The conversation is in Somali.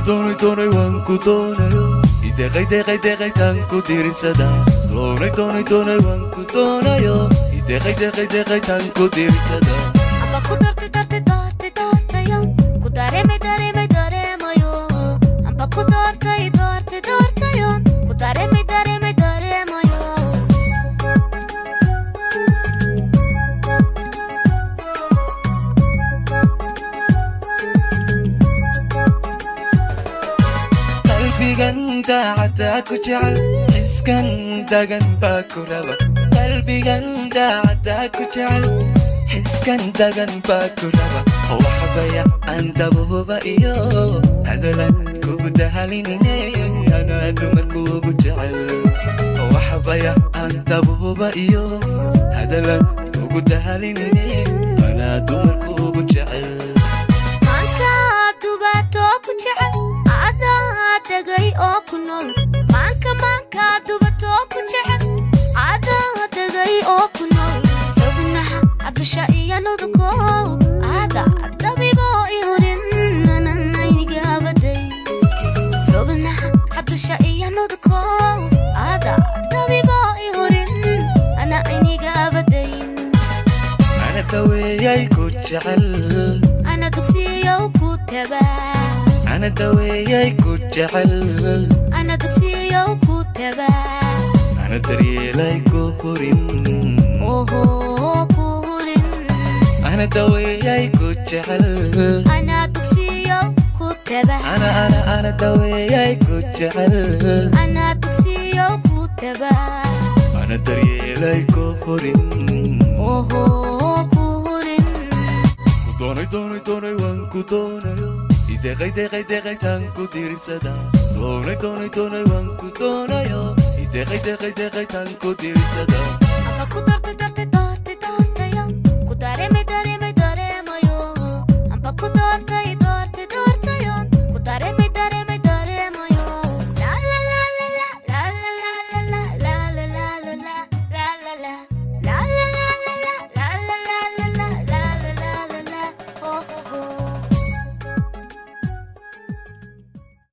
doonay waan ku doonayo ideeqay deeqay deeqay tan ku diirsada doonay waan ku doonayo ideeqay deeqay deeqay tan ku diirsada amba ku doortayo ku dareemayo amba ku doortayo ku dareemayo qalbigan daacada ku jecel xiskan dagan baa ku raba qalbigan daacada ku jecel xiskan dagan baa ku raba waxbaya andabuba iyo hadalan kugu dahalinine ana dumarkuugu jecel waxbaya andabuba iyo hadalan kugu dahalinine ana dumarkuugu jecel manka dubato ku jecel tagay oo ku nool manka dubato ku jecel tagay oo ku nool xubnaha adusha iyo nuduko dabibo ihurin anayniga baday xubnaha adusha iyo nuduko dabibo ihurin anayniga baday ana daweeyay ku jecel ana dugsiyo ku tabaa أنا دوياي كجعل أنا دكسيو كتبا أنا دريلاي كورين أوه كورين أنا دوياي كجعل أنا دكسيو كتبا أنا دوياي كجعل أنا دكسيو كتبا أنا دريلاي كورين أوه كورين doonay waan ku doonayo ideeqay deeqay deeqay tan ku diirsada doonay waan ku doonayo ideeqay deeqay deeqay tan ku diirsada